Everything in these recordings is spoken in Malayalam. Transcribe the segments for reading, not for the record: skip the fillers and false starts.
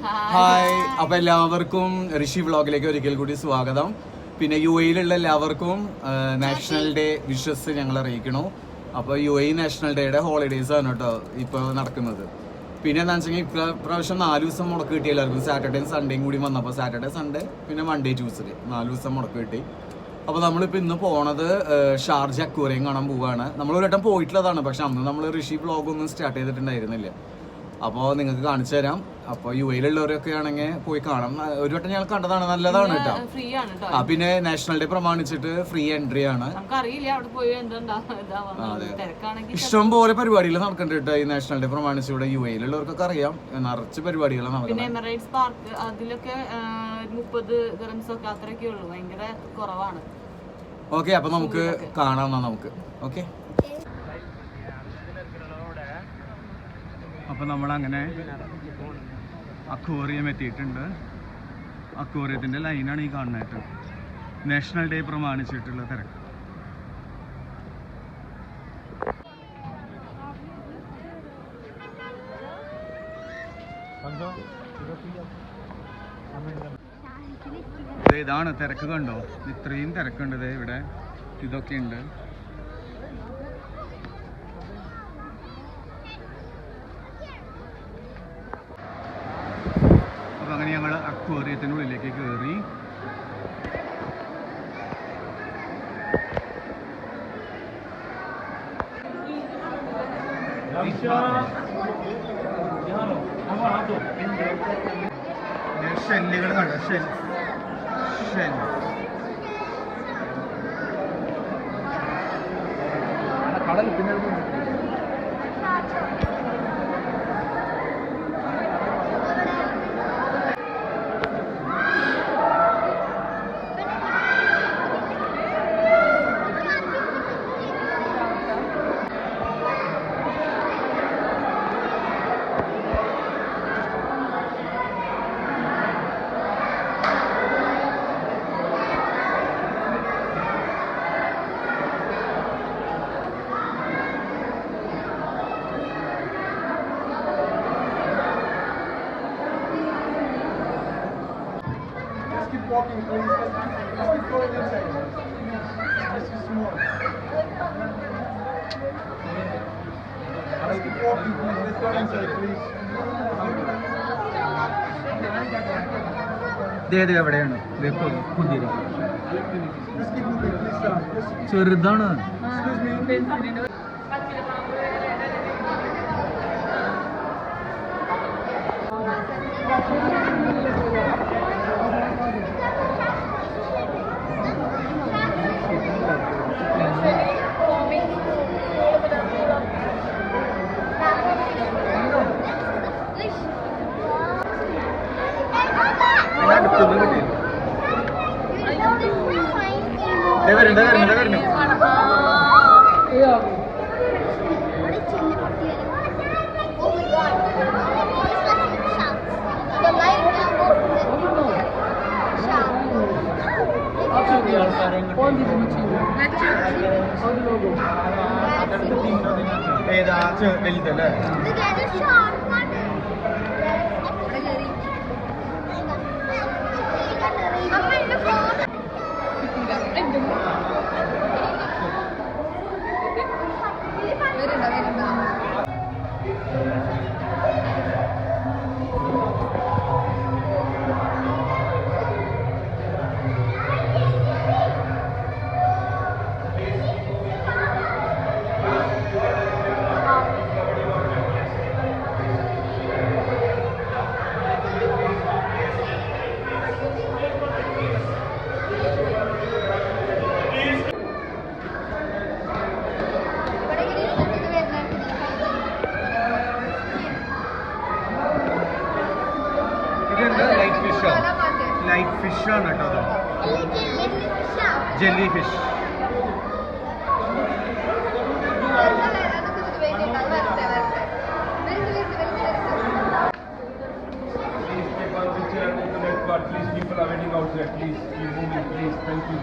ഹായ്, അപ്പൊ എല്ലാവർക്കും ഋഷി വ്ളോഗിലേക്ക് ഒരിക്കൽ കൂടി സ്വാഗതം. പിന്നെ UAE-ലുള്ള എല്ലാവർക്കും നാഷണൽ ഡേ വിഷസ് ഞങ്ങൾ അറിയിക്കണു. അപ്പൊ UAE നാഷണൽ ഡേയുടെ ഹോളിഡേയ്സ് ആണ് കേട്ടോ ഇപ്പൊ നടക്കുന്നത്. പിന്നെ എന്താ വെച്ചെങ്കിൽ ഇപ്രാവശ്യം 4 ദിവസം മുടക്ക് കിട്ടി എല്ലാവർക്കും. സാറ്റർഡേയും സൺഡേയും കൂടി വന്നപ്പോൾ സാറ്റർഡേ സൺഡേ പിന്നെ മൺഡേ ട്യൂസ്ഡേ 4 ദിവസം മുടക്ക് കിട്ടി. അപ്പോൾ നമ്മളിപ്പോൾ ഇന്ന് പോണത് ഷാർജ അക്വേറിയം കാണാൻ പോവുകയാണ്. നമ്മൾ ഒരു വട്ടം പോയിട്ടുള്ളതാണ്, പക്ഷെ അന്ന് നമ്മൾ ഋഷി വ്ളോഗൊന്നും സ്റ്റാർട്ട് ചെയ്തിട്ടുണ്ടായിരുന്നില്ല. അപ്പോൾ നിങ്ങൾക്ക് കാണിച്ചു തരാം. അപ്പോൾ UAE-ലുള്ളവരൊക്കെ ആണെങ്കിൽ പോയി കാണാം. ഒരു വട്ടം ഞങ്ങൾ കണ്ടതാണ്, നല്ലതാണ് കേട്ടോ. പിന്നെ നാഷണൽ ഡേ പ്രമാണിച്ചിട്ട് ഫ്രീ എൻട്രി ആണ്. ഇഷ്ടം പോലെ പരിപാടികൾ നടക്കുന്നുണ്ട് കേട്ടോ ഈ നാഷണൽ ഡേ പ്രമാണിച്ച്. ഇവിടെ UAE-ലുള്ളവർക്കൊക്കെ അറിയാം, നിറച്ച് പരിപാടികൾ നടക്കുന്നത്. ഓക്കെ, അപ്പൊ നമുക്ക് കാണാം. നമുക്ക് ഓക്കെ. അപ്പോൾ നമ്മളങ്ങനെ അക്വേറിയം എത്തിയിട്ടുണ്ട്. അക്വേറിയത്തിൻ്റെ ലൈനാണ് ഈ കാണുന്നത്. നാഷണൽ ഡേ പ്രമാണിച്ചിട്ടുള്ള തിരക്ക്. ഇതാണ് തിരക്ക്, കണ്ടോ? ഇത്രയും തിരക്കുണ്ട് ഇവിടെ. ഇതൊക്കെ ഉണ്ട്. അപ്പോൾ അങ്ങനെ ഞങ്ങൾ അക്വേറിയത്തിനുള്ളിലേക്ക് കയറി. ഷെല്ലുകൾ കണ്ടോ? ഷെൽ കടൽ പിന്നെ walking, please. Just keep going inside. Just keep small. Just keep walking, please. Let's go inside, please. എവിടെയാണ്? ചെറുതാണ്. ഏതാ വലുതല്ലേ? ലൈറ്റ് ഫിഷ് ആണ് കേട്ടോ. Jelly fish. Please, people are waiting out there. Please, keep moving, please. Thank you.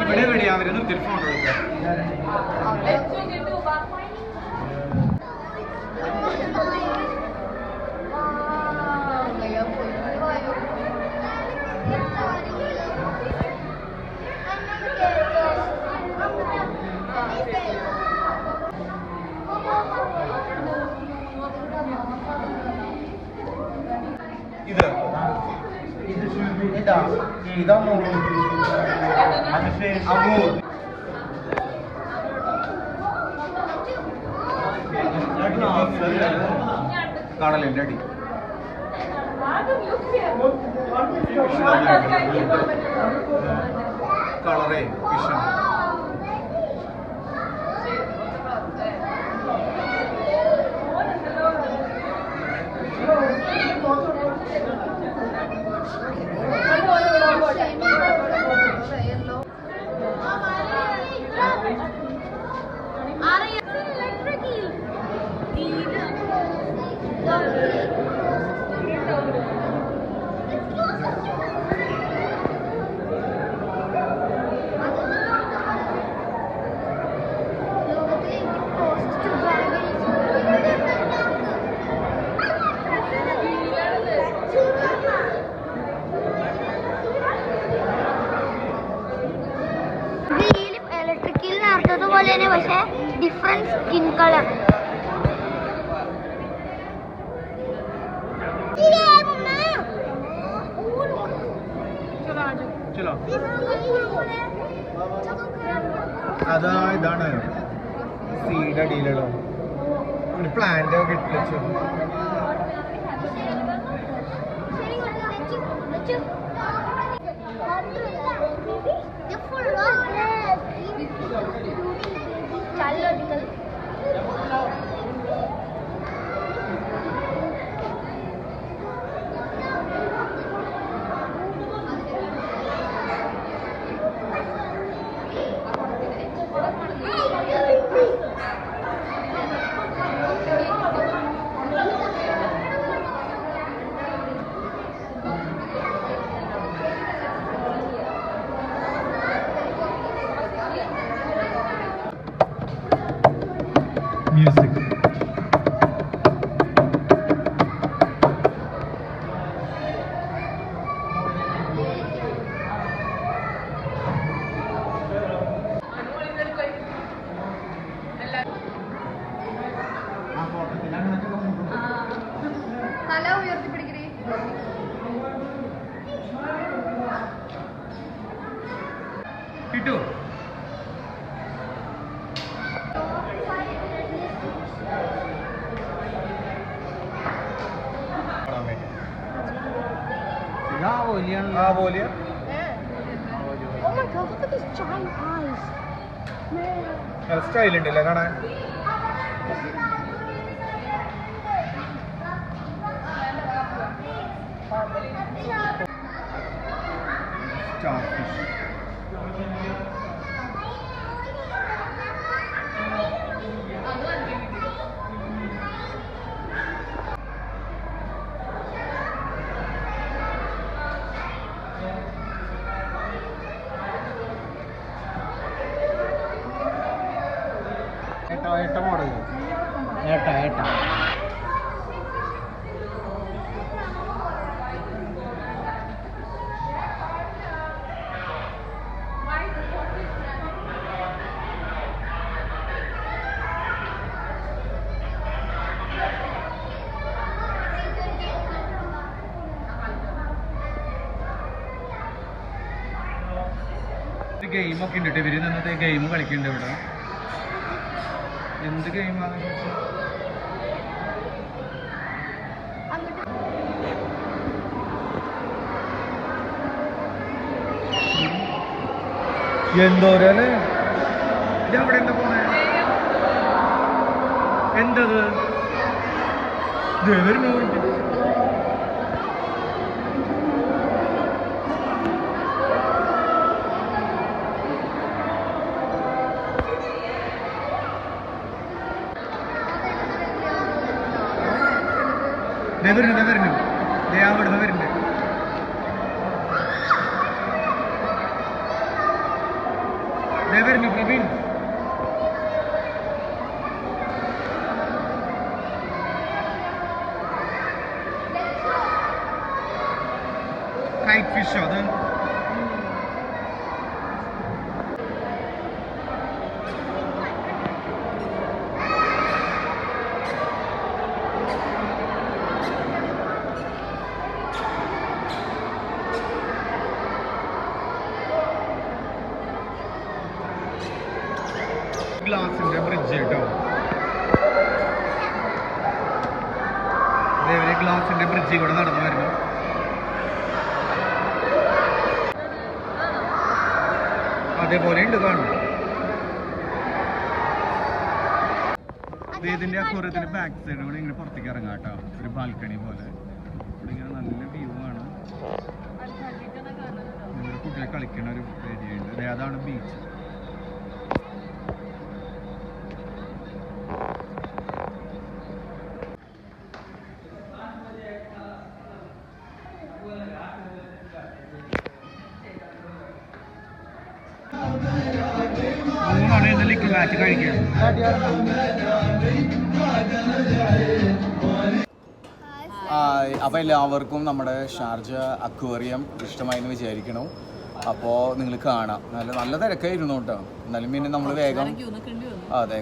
ഇവിടെ എവിടെയാ അവര് നിർത്തിയിട്ട് ഫോട്ടോ എടുക്കാം. ഇതാ കടലിന്റെ അടി കളറേ ഫിഷ് ഇലക്ട്രിക്കിൽ നേർത്തതുപോലെ തന്നെ പക്ഷെ ഡിഫറെന്റ് സ്കിൻ കളർ. അതാ ഇതാണ് സീഡ് അടിയിലുള്ള പ്ലാന്റ് ഒക്കെ ഇട്ടു. Music. തല ഉയർത്തിപ്പിടിക്കണേ. കിട്ടു സ്റ്റൈൽ ഉണ്ടല്ലേ കാണാൻ. ഏട്ട മോഡൽ ഏട്ട ഗെയിമൊക്കെ ഉണ്ട്. ഇവര് നിന്നിട്ട് ഗെയിം കളിക്കുന്നുണ്ട് ഇവിടെ. എന്ത് ഗെയിമാണ്? എന്തോരല്ലേ ഇതവിടെ എന്താ പോണേ? എന്തത്? പ്രവീൺ കൈറ്റ് ഫിഷോ അത് ഗ്ലാസിന്റെ ബ്രിഡ്ജ് കേട്ടോ. അതേപോലെ ഗ്ലാസിന്റെ ബ്രിഡ്ജിൽ കൂടെ നടന്നു വരുന്നു. അതേപോലെ ഉണ്ട് കാണും. ഇതിന്റെ അക്വറിയത്തിന്റെ ബാക്ക് സൈഡ് കൂടെ ഇങ്ങനെ പുറത്തേക്ക് ഇറങ്ങാം കേട്ടോ. ഒരു ബാൽക്കണി പോലെ ഇവിടെ ഇങ്ങനെ നല്ല വ്യൂ ആണ്. കുട്ടികളെ കളിക്കുന്ന ഒരു ഏരിയ ഉണ്ട്. അതാണ് ബീച്ച്. മാറ്റി കഴിക്കണം. അപ്പോൾ എല്ലാവർക്കും നമ്മുടെ ഷാർജ അക്വേറിയം ഇഷ്ടമായി എന്ന് വിചാരിക്കണം. അപ്പോൾ നിങ്ങൾ കാണാം. നല്ല തിരക്കായിരുന്നു കേട്ടോ. എന്നാലും പിന്നെ നമ്മൾ വേഗം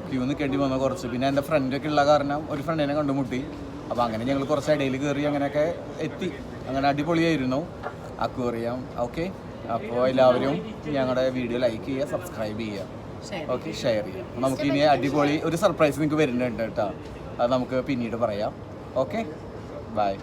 ക്യൂ നിൽക്കേണ്ടി വന്നു കുറച്ച്. പിന്നെ എൻ്റെ ഫ്രണ്ടൊക്കെ ഉള്ള കാരണം ഒരു ഫ്രണ്ടിനെ കണ്ടുമുട്ടി. അപ്പോൾ അങ്ങനെ ഞങ്ങൾ കുറച്ച് ഇടയിൽ കയറി അങ്ങനെയൊക്കെ എത്തി. അങ്ങനെ അടിപൊളിയായിരുന്നു അക്വേറിയം. ഓക്കെ, അപ്പോൾ എല്ലാവരും ഞങ്ങളുടെ വീഡിയോ ലൈക്ക് ചെയ്യുക, സബ്സ്ക്രൈബ് ചെയ്യുക, ഓക്കെ, ഷെയർ ചെയ്യാം. നമുക്കിനി അടിപൊളി ഒരു സർപ്രൈസ് നിങ്ങൾക്ക് വരുന്നുണ്ട് കേട്ടോ. അത് നമുക്ക് പിന്നീട് പറയാം. Okay, by.